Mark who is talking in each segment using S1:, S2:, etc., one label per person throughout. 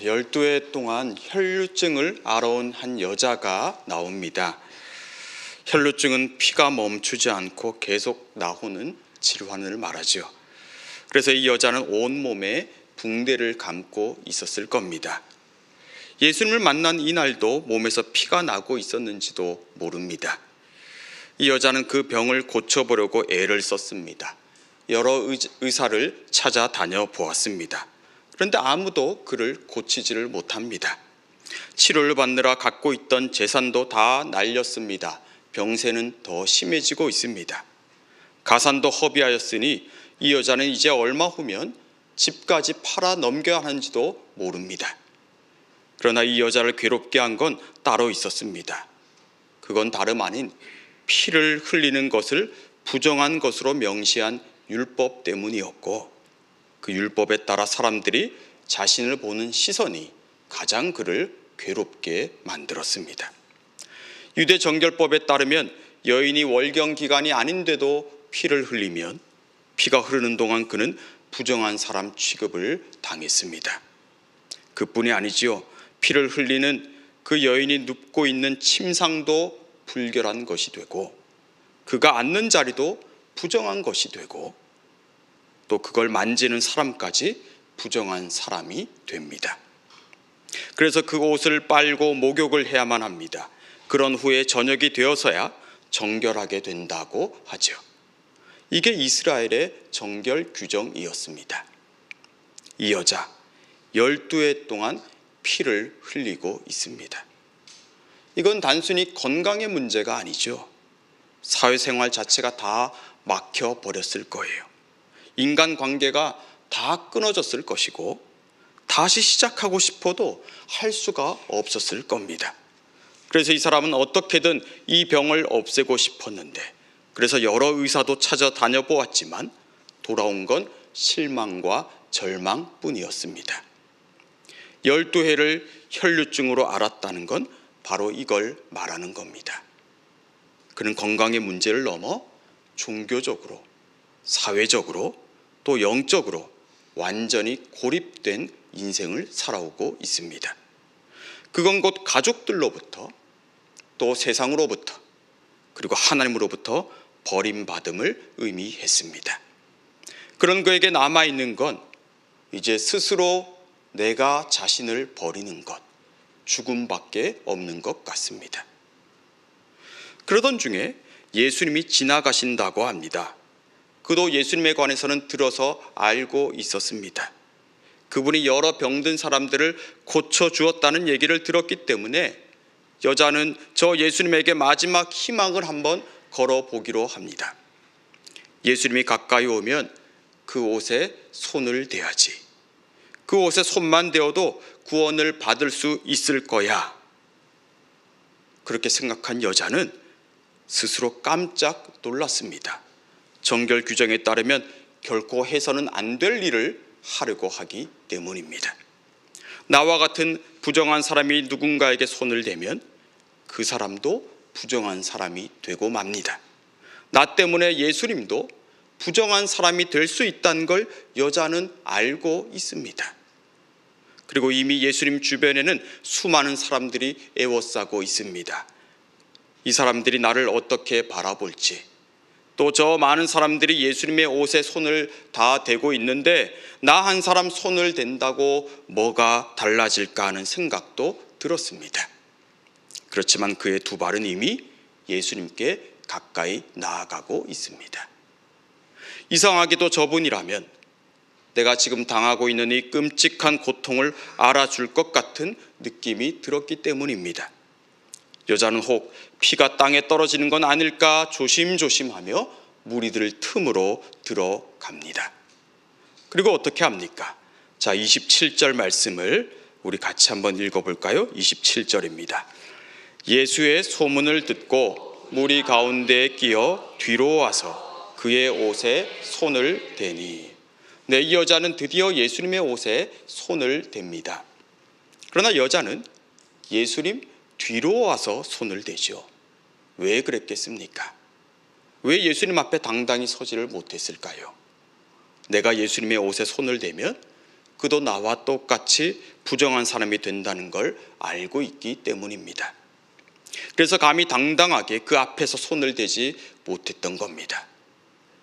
S1: 12해 동안 혈루증을 앓아온 한 여자가 나옵니다. 혈루증은 피가 멈추지 않고 계속 나오는 질환을 말하죠. 그래서 이 여자는 온몸에 붕대를 감고 있었을 겁니다. 예수님을 만난 이날도 몸에서 피가 나고 있었는지도 모릅니다. 이 여자는 그 병을 고쳐보려고 애를 썼습니다. 여러 의사를 찾아다녀 보았습니다. 그런데 아무도 그를 고치지를 못합니다. 치료를 받느라 갖고 있던 재산도 다 날렸습니다. 병세는 더 심해지고 있습니다. 가산도 허비하였으니 이 여자는 이제 얼마 후면 집까지 팔아 넘겨야 하는지도 모릅니다. 그러나 이 여자를 괴롭게 한 건 따로 있었습니다. 그건 다름 아닌 피를 흘리는 것을 부정한 것으로 명시한 율법 때문이었고, 그 율법에 따라 사람들이 자신을 보는 시선이 가장 그를 괴롭게 만들었습니다. 유대 정결법에 따르면 여인이 월경 기간이 아닌데도 피를 흘리면 피가 흐르는 동안 그는 부정한 사람 취급을 당했습니다. 그뿐이 아니지요. 피를 흘리는 그 여인이 눕고 있는 침상도 불결한 것이 되고, 그가 앉는 자리도 부정한 것이 되고, 또 그걸 만지는 사람까지 부정한 사람이 됩니다. 그래서 그 옷을 빨고 목욕을 해야만 합니다. 그런 후에 저녁이 되어서야 정결하게 된다고 하죠. 이게 이스라엘의 정결 규정이었습니다. 이 여자 12해 동안 피를 흘리고 있습니다. 이건 단순히 건강의 문제가 아니죠. 사회생활 자체가 다 막혀버렸을 거예요. 인간관계가 다 끊어졌을 것이고, 다시 시작하고 싶어도 할 수가 없었을 겁니다. 그래서 이 사람은 어떻게든 이 병을 없애고 싶었는데, 그래서 여러 의사도 찾아다녀 보았지만 돌아온 건 실망과 절망뿐이었습니다. 12해를 혈루증으로 앓았다는 건 바로 이걸 말하는 겁니다. 그는 건강의 문제를 넘어 종교적으로, 사회적으로, 또 영적으로 완전히 고립된 인생을 살아오고 있습니다. 그건 곧 가족들로부터, 또 세상으로부터, 그리고 하나님으로부터 버림받음을 의미했습니다. 그런 그에게 남아있는 건 이제 스스로 내가 자신을 버리는 것, 죽음밖에 없는 것 같습니다. 그러던 중에 예수님이 지나가신다고 합니다. 그도 예수님에 관해서는 들어서 알고 있었습니다. 그분이 여러 병든 사람들을 고쳐주었다는 얘기를 들었기 때문에 여자는 저 예수님에게 마지막 희망을 한번 걸어보기로 합니다. 예수님이 가까이 오면 그 옷에 손을 대야지. 그 옷에 손만 대어도 구원을 받을 수 있을 거야. 그렇게 생각한 여자는 스스로 깜짝 놀랐습니다. 정결 규정에 따르면 결코 해서는 안 될 일을 하려고 하기 때문입니다. 나와 같은 부정한 사람이 누군가에게 손을 대면 그 사람도 부정한 사람이 되고 맙니다. 나 때문에 예수님도 부정한 사람이 될 수 있다는 걸 여자는 알고 있습니다. 그리고 이미 예수님 주변에는 수많은 사람들이 애워싸고 있습니다. 이 사람들이 나를 어떻게 바라볼지, 또 저 많은 사람들이 예수님의 옷에 손을 다 대고 있는데 나 한 사람 손을 댄다고 뭐가 달라질까 하는 생각도 들었습니다. 그렇지만 그의 두 발은 이미 예수님께 가까이 나아가고 있습니다. 이상하게도 저분이라면 내가 지금 당하고 있는 이 끔찍한 고통을 알아줄 것 같은 느낌이 들었기 때문입니다. 여자는 혹 피가 땅에 떨어지는 건 아닐까 조심조심하며 무리들 틈으로 들어갑니다. 그리고 어떻게 합니까? 자, 27절 말씀을 우리 같이 한번 읽어볼까요? 27절입니다. 예수의 소문을 듣고 무리 가운데에 끼어 뒤로 와서 그의 옷에 손을 대니. 네, 이 여자는 드디어 예수님의 옷에 손을 댑니다. 그러나 여자는 예수님 뒤로 와서 손을 대죠. 왜 그랬겠습니까? 왜 예수님 앞에 당당히 서지를 못했을까요? 내가 예수님의 옷에 손을 대면 그도 나와 똑같이 부정한 사람이 된다는 걸 알고 있기 때문입니다. 그래서 감히 당당하게 그 앞에서 손을 대지 못했던 겁니다.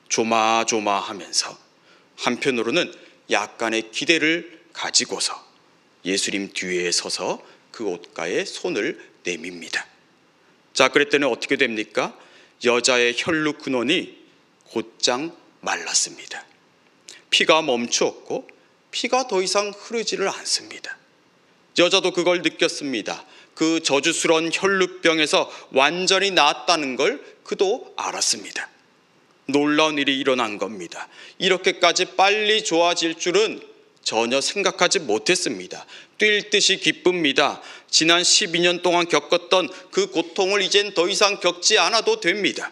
S1: 조마조마하면서 한편으로는 약간의 기대를 가지고서 예수님 뒤에 서서 그 옷가에 손을 내밉니다. 자, 그랬더니 어떻게 됩니까? 여자의 혈루 근원이 곧장 말랐습니다. 피가 멈추었고 피가 더 이상 흐르지를 않습니다. 여자도 그걸 느꼈습니다. 그 저주스러운 혈루병에서 완전히 나았다는 걸 그도 알았습니다. 놀라운 일이 일어난 겁니다. 이렇게까지 빨리 좋아질 줄은 전혀 생각하지 못했습니다. 뛸 듯이 기쁩니다. 지난 12년 동안 겪었던 그 고통을 이젠 더 이상 겪지 않아도 됩니다.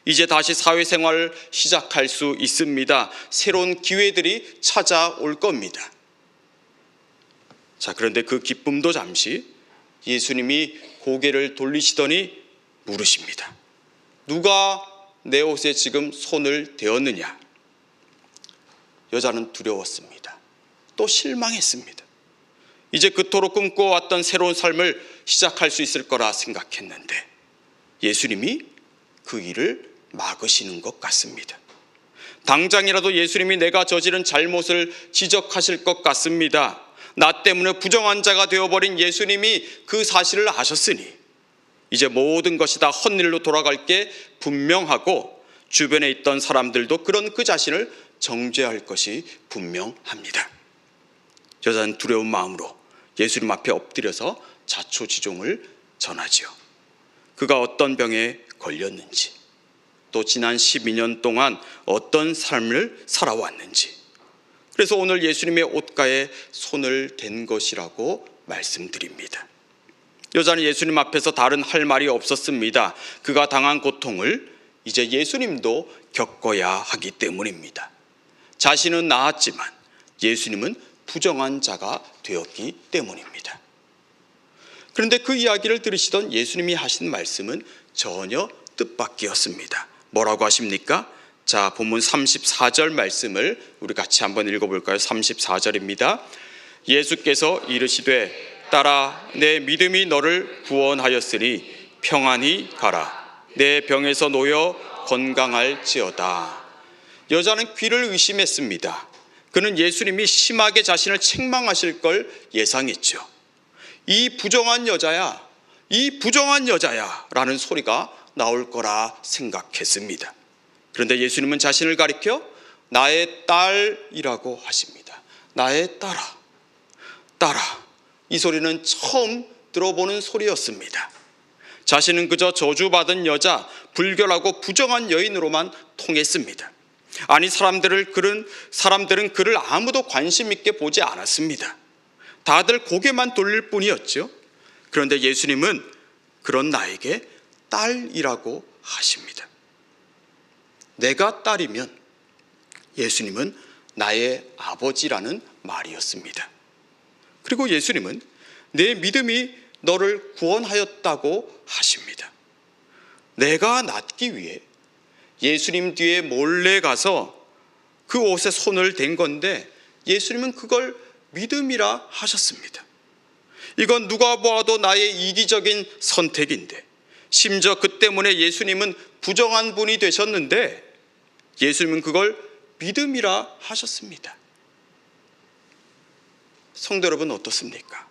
S1: 이제 다시 사회생활을 시작할 수 있습니다. 새로운 기회들이 찾아올 겁니다. 자, 그런데 그 기쁨도 잠시 예수님이 고개를 돌리시더니 물으십니다. 누가 내 옷에 지금 손을 대었느냐? 여자는 두려웠습니다. 또 실망했습니다. 이제 그토록 꿈꿔왔던 새로운 삶을 시작할 수 있을 거라 생각했는데 예수님이 그 일을 막으시는 것 같습니다. 당장이라도 예수님이 내가 저지른 잘못을 지적하실 것 같습니다. 나 때문에 부정한 자가 되어버린 예수님이 그 사실을 아셨으니 이제 모든 것이 다 헛일로 돌아갈 게 분명하고 주변에 있던 사람들도 그런 그 자신을 정죄할 것이 분명합니다. 여자는 두려운 마음으로 예수님 앞에 엎드려서 자초지종을 전하지요. 그가 어떤 병에 걸렸는지, 또 지난 12년 동안 어떤 삶을 살아왔는지, 그래서 오늘 예수님의 옷가에 손을 댄 것이라고 말씀드립니다. 여자는 예수님 앞에서 다른 할 말이 없었습니다. 그가 당한 고통을 이제 예수님도 겪어야 하기 때문입니다. 자신은 나았지만 예수님은 부정한 자가 되었기 때문입니다. 그런데 그 이야기를 들으시던 예수님이 하신 말씀은 전혀 뜻밖이었습니다. 뭐라고 하십니까? 자, 본문 34절 말씀을 우리 같이 한번 읽어볼까요? 34절입니다. 예수께서 이르시되 딸아, 내 믿음이 너를 구원하였으니 평안히 가라. 내 병에서 놓여 건강할지어다. 여자는 귀를 의심했습니다. 그는 예수님이 심하게 자신을 책망하실 걸 예상했죠. 이 부정한 여자야, 이 부정한 여자야 라는 소리가 나올 거라 생각했습니다. 그런데 예수님은 자신을 가리켜 나의 딸이라고 하십니다. 나의 딸아, 딸아. 이 소리는 처음 들어보는 소리였습니다. 자신은 그저 저주받은 여자, 불결하고 부정한 여인으로만 통했습니다. 아니, 사람들은 그를 아무도 관심 있게 보지 않았습니다. 다들 고개만 돌릴 뿐이었죠. 그런데 예수님은 그런 나에게 딸이라고 하십니다. 내가 딸이면 예수님은 나의 아버지라는 말이었습니다. 그리고 예수님은 내 믿음이 너를 구원하였다고 하십니다. 내가 낫기 위해 예수님 뒤에 몰래 가서 그 옷에 손을 댄 건데 예수님은 그걸 믿음이라 하셨습니다. 이건 누가 보아도 나의 이기적인 선택인데, 심지어 그 때문에 예수님은 부정한 분이 되셨는데 예수님은 그걸 믿음이라 하셨습니다. 성도 여러분, 어떻습니까?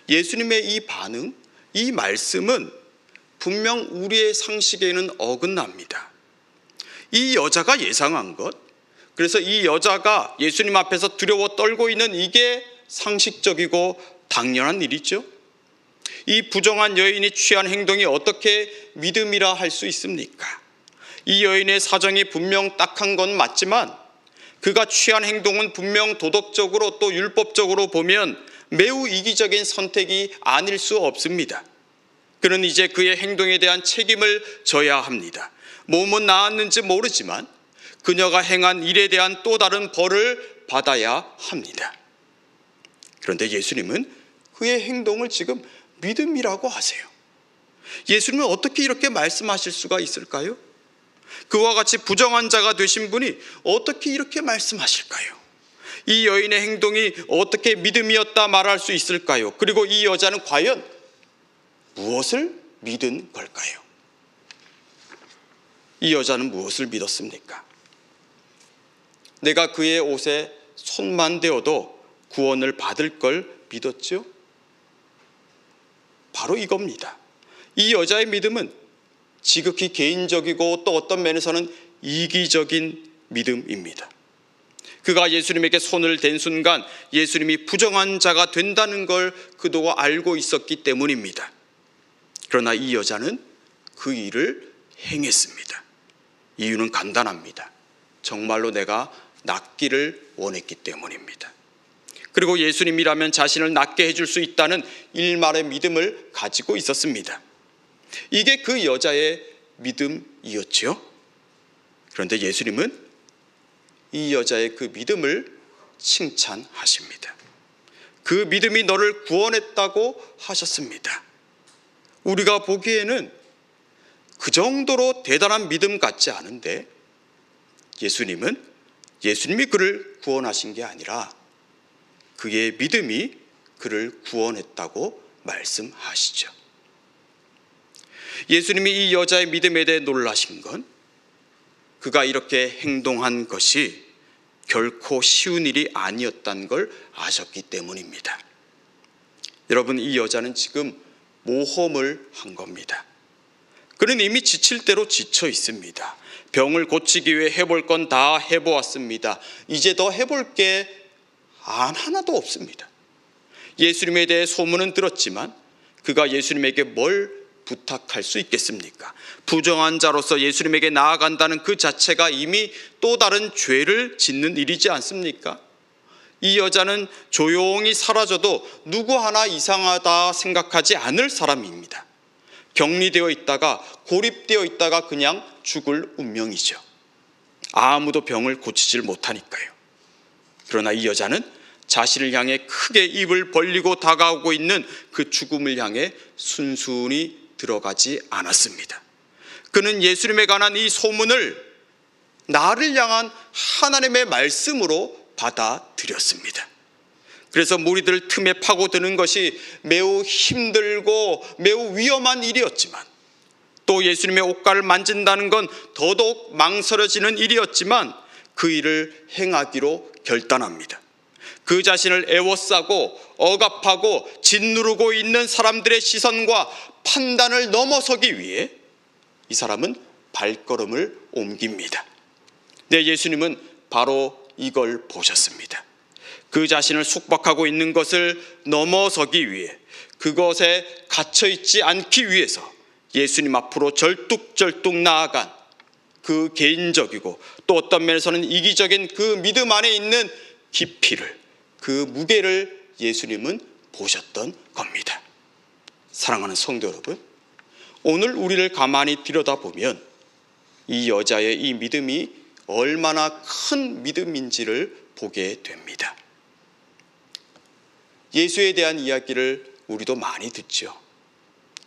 S1: 예수님의 이 반응, 이 말씀은 분명 우리의 상식에는 어긋납니다. 이 여자가 예상한 것, 그래서 이 여자가 예수님 앞에서 두려워 떨고 있는 이게 상식적이고 당연한 일이죠. 이 부정한 여인이 취한 행동이 어떻게 믿음이라 할 수 있습니까? 이 여인의 사정이 분명 딱한 건 맞지만 그가 취한 행동은 분명 도덕적으로 또 율법적으로 보면 매우 이기적인 선택이 아닐 수 없습니다. 그는 이제 그의 행동에 대한 책임을 져야 합니다. 몸은 나았는지 모르지만 그녀가 행한 일에 대한 또 다른 벌을 받아야 합니다. 그런데 예수님은 그의 행동을 지금 믿음이라고 하세요. 예수님은 어떻게 이렇게 말씀하실 수가 있을까요? 그와 같이 부정한 자가 되신 분이 어떻게 이렇게 말씀하실까요? 이 여인의 행동이 어떻게 믿음이었다 말할 수 있을까요? 그리고 이 여자는 과연 무엇을 믿은 걸까요? 이 여자는 무엇을 믿었습니까? 내가 그의 옷에 손만 대어도 구원을 받을 걸 믿었죠? 바로 이겁니다. 이 여자의 믿음은 지극히 개인적이고 또 어떤 면에서는 이기적인 믿음입니다. 그가 예수님에게 손을 댄 순간 예수님이 부정한 자가 된다는 걸 그도 알고 있었기 때문입니다. 그러나 이 여자는 그 일을 행했습니다. 이유는 간단합니다. 정말로 내가 낫기를 원했기 때문입니다. 그리고 예수님이라면 자신을 낫게 해줄 수 있다는 일말의 믿음을 가지고 있었습니다. 이게 그 여자의 믿음이었지요. 그런데 예수님은 이 여자의 그 믿음을 칭찬하십니다. 그 믿음이 너를 구원했다고 하셨습니다. 우리가 보기에는 그 정도로 대단한 믿음 같지 않은데 예수님이 그를 구원하신 게 아니라 그의 믿음이 그를 구원했다고 말씀하시죠. 예수님이 이 여자의 믿음에 대해 놀라신 건 그가 이렇게 행동한 것이 결코 쉬운 일이 아니었다는 걸 아셨기 때문입니다. 여러분, 이 여자는 지금 모험을 한 겁니다. 그는 이미 지칠 대로 지쳐 있습니다. 병을 고치기 위해 해볼 건 다 해보았습니다. 이제 더 해볼 게 하나도 없습니다. 예수님에 대해 소문은 들었지만 그가 예수님에게 뭘 부탁할 수 있겠습니까? 부정한 자로서 예수님에게 나아간다는 그 자체가 이미 또 다른 죄를 짓는 일이지 않습니까? 이 여자는 조용히 사라져도 누구 하나 이상하다 생각하지 않을 사람입니다. 격리되어 있다가 고립되어 있다가 그냥 죽을 운명이죠. 아무도 병을 고치질 못하니까요. 그러나 이 여자는 자신을 향해 크게 입을 벌리고 다가오고 있는 그 죽음을 향해 순순히 들어가지 않았습니다. 그는 예수님에 관한 이 소문을 나를 향한 하나님의 말씀으로 받아들였습니다. 그래서 무리들 틈에 파고드는 것이 매우 힘들고 매우 위험한 일이었지만 또 예수님의 옷가를 만진다는 건 더더욱 망설여지는 일이었지만 그 일을 행하기로 결단합니다. 그 자신을 애워싸고 억압하고 짓누르고 있는 사람들의 시선과 판단을 넘어서기 위해 이 사람은 발걸음을 옮깁니다. 네, 예수님은 바로 이걸 보셨습니다. 그 자신을 숙박하고 있는 것을 넘어서기 위해 그것에 갇혀있지 않기 위해서 예수님 앞으로 절뚝절뚝 나아간 그 개인적이고 또 어떤 면에서는 이기적인 그 믿음 안에 있는 깊이를, 그 무게를 예수님은 보셨던 겁니다. 사랑하는 성도 여러분, 오늘 우리를 가만히 들여다보면 이 여자의 이 믿음이 얼마나 큰 믿음인지를 보게 됩니다. 예수에 대한 이야기를 우리도 많이 듣죠.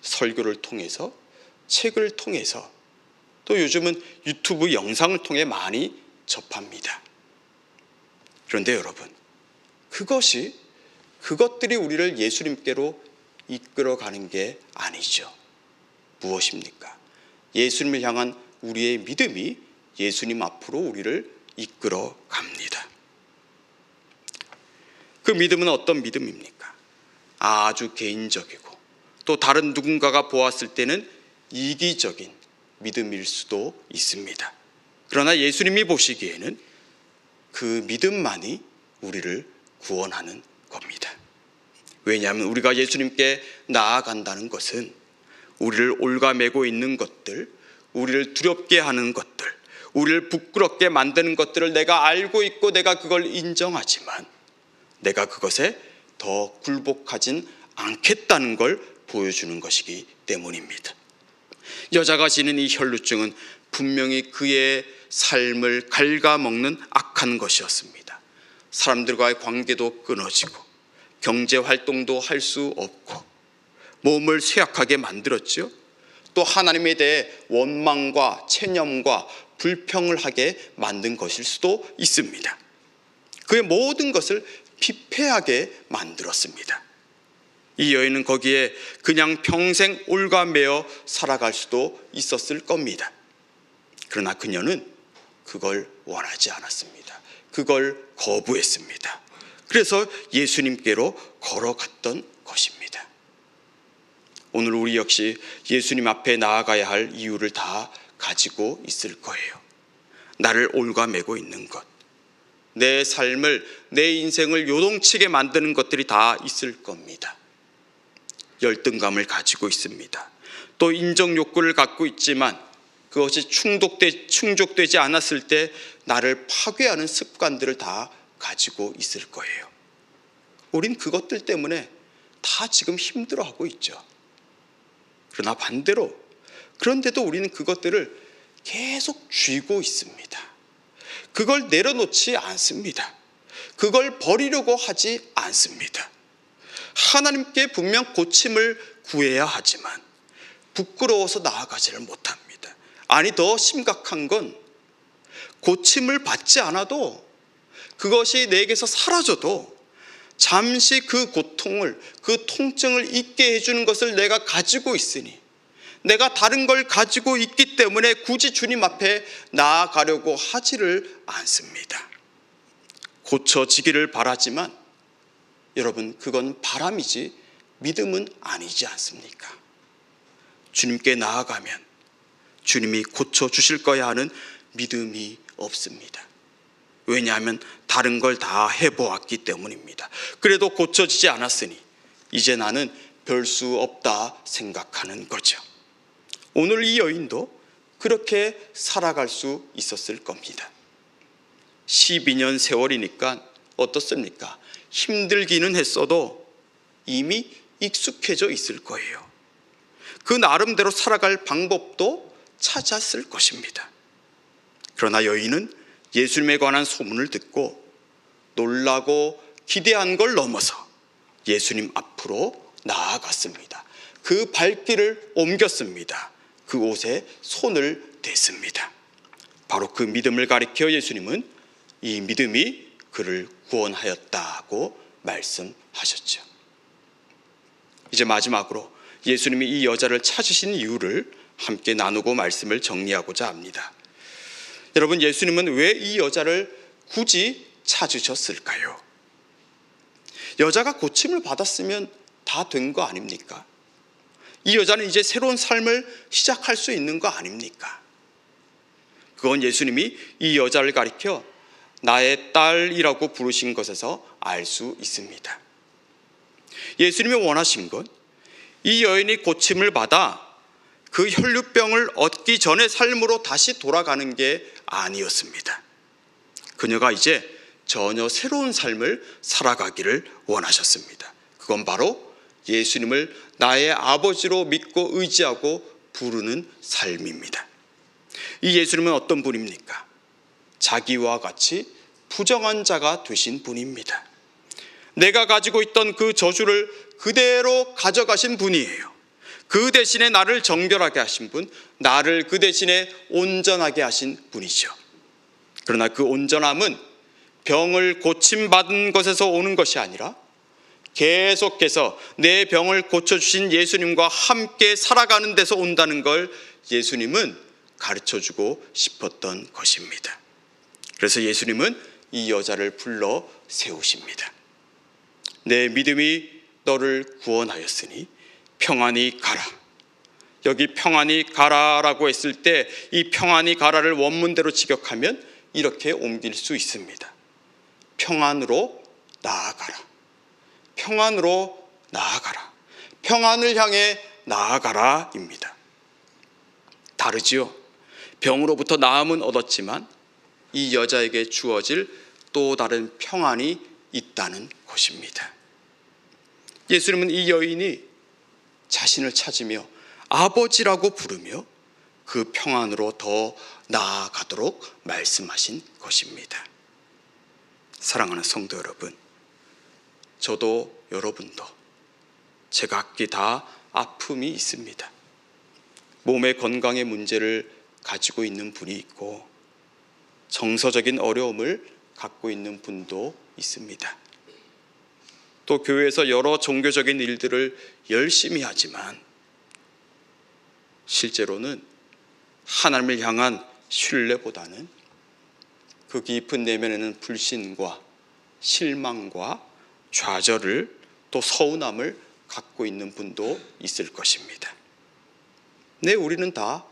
S1: 설교를 통해서, 책을 통해서, 또 요즘은 유튜브 영상을 통해 많이 접합니다. 그런데 여러분, 그것들이 우리를 예수님께로 이끌어가는 게 아니죠. 무엇입니까? 예수님을 향한 우리의 믿음이 예수님 앞으로 우리를 이끌어갑니다. 그 믿음은 어떤 믿음입니까? 아주 개인적이고 또 다른 누군가가 보았을 때는 이기적인 믿음일 수도 있습니다. 그러나 예수님이 보시기에는 그 믿음만이 우리를 구원하는 겁니다. 왜냐하면 우리가 예수님께 나아간다는 것은 우리를 올가매고 있는 것들, 우리를 두렵게 하는 것들, 우리를 부끄럽게 만드는 것들을 내가 알고 있고 내가 그걸 인정하지만 내가 그것에 더 굴복하진 않겠다는 걸 보여주는 것이기 때문입니다. 여자가 지닌 이 혈루증은 분명히 그의 삶을 갉아먹는 악한 것이었습니다. 사람들과의 관계도 끊어지고 경제활동도 할 수 없고 몸을 쇠약하게 만들었죠. 또 하나님에 대해 원망과 체념과 불평을 하게 만든 것일 수도 있습니다. 그의 모든 것을 피폐하게 만들었습니다. 이 여인은 거기에 그냥 평생 올가매어 살아갈 수도 있었을 겁니다. 그러나 그녀는 그걸 원하지 않았습니다. 그걸 거부했습니다. 그래서 예수님께로 걸어갔던 것입니다. 오늘 우리 역시 예수님 앞에 나아가야 할 이유를 다 가지고 있을 거예요. 나를 올가매고 있는 것, 내 삶을, 내 인생을 요동치게 만드는 것들이 다 있을 겁니다. 열등감을 가지고 있습니다. 또 인정 욕구를 갖고 있지만 그것이 충족되지 않았을 때 나를 파괴하는 습관들을 다 가지고 있을 거예요. 우린 그것들 때문에 다 지금 힘들어하고 있죠. 그러나 반대로, 그런데도 우리는 그것들을 계속 쥐고 있습니다. 그걸 내려놓지 않습니다. 그걸 버리려고 하지 않습니다. 하나님께 분명 고침을 구해야 하지만 부끄러워서 나아가지를 못합니다. 아니, 더 심각한 건 고침을 받지 않아도, 그것이 내게서 사라져도 잠시 그 고통을, 그 통증을 잊게 해주는 것을 내가 가지고 있으니, 내가 다른 걸 가지고 있기 때문에 굳이 주님 앞에 나아가려고 하지를 않습니다. 고쳐지기를 바라지만 여러분, 그건 바람이지 믿음은 아니지 않습니까? 주님께 나아가면 주님이 고쳐주실 거야 하는 믿음이 없습니다. 왜냐하면 다른 걸 다 해보았기 때문입니다. 그래도 고쳐지지 않았으니 이제 나는 별 수 없다 생각하는 거죠. 오늘 이 여인도 그렇게 살아갈 수 있었을 겁니다. 12년 세월이니까 어떻습니까? 힘들기는 했어도 이미 익숙해져 있을 거예요. 그 나름대로 살아갈 방법도 찾았을 것입니다. 그러나 여인은 예수님에 관한 소문을 듣고 놀라고 기대한 걸 넘어서 예수님 앞으로 나아갔습니다. 그 발길을 옮겼습니다. 그 옷에 손을 댔습니다. 바로 그 믿음을 가리켜 예수님은 이 믿음이 그를 구원하였다고 말씀하셨죠. 이제 마지막으로 예수님이 이 여자를 찾으신 이유를 함께 나누고 말씀을 정리하고자 합니다. 여러분, 예수님은 왜 이 여자를 굳이 찾으셨을까요? 여자가 고침을 받았으면 다 된 거 아닙니까? 이 여자는 이제 새로운 삶을 시작할 수 있는 거 아닙니까? 그건 예수님이 이 여자를 가리켜 나의 딸이라고 부르신 것에서 알 수 있습니다. 예수님이 원하신 건 이 여인이 고침을 받아 그 혈루병을 얻기 전의 삶으로 다시 돌아가는 게 아니었습니다. 그녀가 이제 전혀 새로운 삶을 살아가기를 원하셨습니다. 그건 바로 예수님을 나의 아버지로 믿고 의지하고 부르는 삶입니다. 이 예수님은 어떤 분입니까? 자기와 같이 부정한 자가 되신 분입니다. 내가 가지고 있던 그 저주를 그대로 가져가신 분이에요. 그 대신에 나를 정결하게 하신 분, 나를 그 대신에 온전하게 하신 분이죠. 그러나 그 온전함은 병을 고침받은 것에서 오는 것이 아니라 계속해서 내 병을 고쳐주신 예수님과 함께 살아가는 데서 온다는 걸 예수님은 가르쳐주고 싶었던 것입니다. 그래서 예수님은 이 여자를 불러 세우십니다. 내 믿음이 너를 구원하였으니 평안히 가라. 여기 평안히 가라라고 했을 때 이 평안히 가라를 원문대로 직역하면 이렇게 옮길 수 있습니다. 평안으로 나아가라. 평안으로 나아가라. 평안을 향해 나아가라입니다. 다르지요? 병으로부터 나음은 얻었지만 이 여자에게 주어질 또 다른 평안이 있다는 것입니다. 예수님은 이 여인이 자신을 찾으며 아버지라고 부르며 그 평안으로 더 나아가도록 말씀하신 것입니다. 사랑하는 성도 여러분, 저도 여러분도 제각기 다 아픔이 있습니다. 몸의 건강의 문제를 가지고 있는 분이 있고 정서적인 어려움을 갖고 있는 분도 있습니다. 또 교회에서 여러 종교적인 일들을 열심히 하지만 실제로는 하나님을 향한 신뢰보다는 그 깊은 내면에는 불신과 실망과 좌절을 또 서운함을 갖고 있는 분도 있을 것입니다. 네, 우리는 다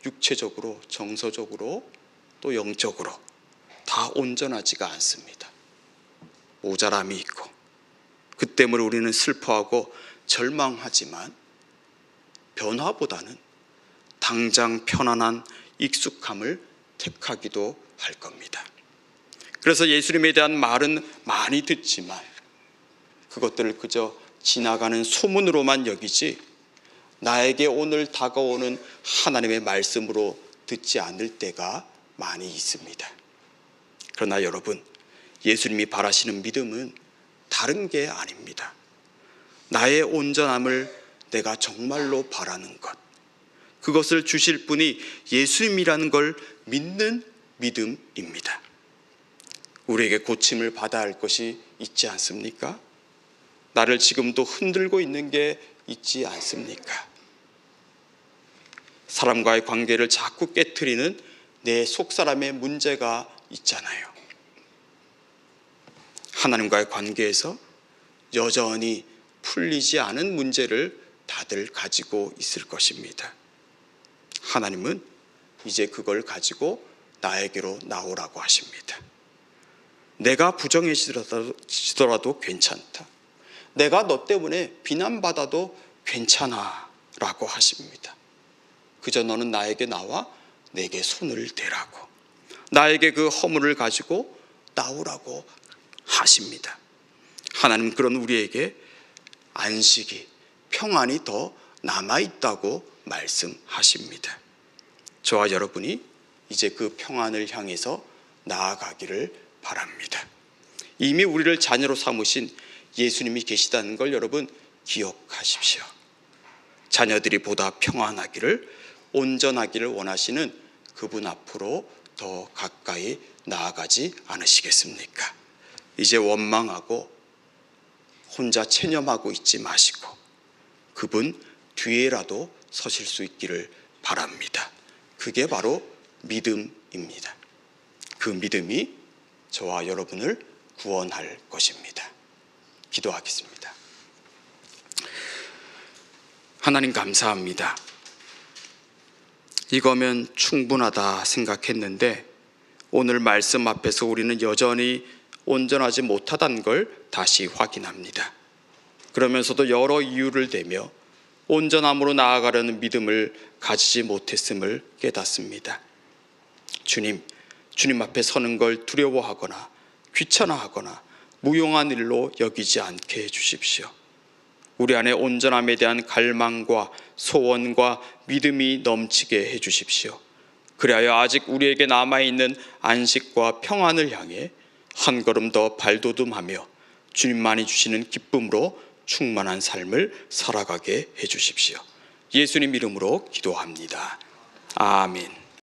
S1: 육체적으로, 정서적으로, 또 영적으로 다 온전하지가 않습니다. 모자람이 있고 그 때문에 우리는 슬퍼하고 절망하지만 변화보다는 당장 편안한 익숙함을 택하기도 할 겁니다. 그래서 예수님에 대한 말은 많이 듣지만 그것들을 그저 지나가는 소문으로만 여기지 나에게 오늘 다가오는 하나님의 말씀으로 듣지 않을 때가 많이 있습니다. 그러나 여러분, 예수님이 바라시는 믿음은 다른 게 아닙니다. 나의 온전함을 내가 정말로 바라는 것, 그것을 주실 분이 예수님이라는 걸 믿는 믿음입니다. 우리에게 고침을 받아야 할 것이 있지 않습니까? 나를 지금도 흔들고 있는 게 있지 않습니까? 사람과의 관계를 자꾸 깨트리는 내 속사람의 문제가 있잖아요. 하나님과의 관계에서 여전히 풀리지 않은 문제를 다들 가지고 있을 것입니다. 하나님은 이제 그걸 가지고 나에게로 나오라고 하십니다. 내가 부정해지더라도 괜찮다. 내가 너 때문에 비난받아도 괜찮아 라고 하십니다. 그저 너는 나에게 나와 내게 손을 대라고, 나에게 그 허물을 가지고 나오라고 하십니다. 하나님 그런 우리에게 안식이, 평안이 더 남아있다고 말씀하십니다. 저와 여러분이 이제 그 평안을 향해서 나아가기를 바랍니다. 이미 우리를 자녀로 삼으신 예수님이 계시다는 걸 여러분 기억하십시오. 자녀들이 보다 평안하기를, 온전하기를 원하시는 그분 앞으로 더 가까이 나아가지 않으시겠습니까? 이제 원망하고 혼자 체념하고 있지 마시고 그분 뒤에라도 서실 수 있기를 바랍니다. 그게 바로 믿음입니다. 그 믿음이 저와 여러분을 구원할 것입니다. 기도하겠습니다. 하나님 감사합니다. 이거면 충분하다 생각했는데 오늘 말씀 앞에서 우리는 여전히 온전하지 못하다는 걸 다시 확인합니다. 그러면서도 여러 이유를 대며 온전함으로 나아가려는 믿음을 가지지 못했음을 깨닫습니다. 주님 앞에 서는 걸 두려워하거나 귀찮아하거나 무용한 일로 여기지 않게 해주십시오. 우리 안에 온전함에 대한 갈망과 소원과 믿음이 넘치게 해주십시오. 그리하여 아직 우리에게 남아있는 안식과 평안을 향해 한 걸음 더 발돋움하며 주님만이 주시는 기쁨으로 충만한 삶을 살아가게 해주십시오. 예수님 이름으로 기도합니다. 아멘.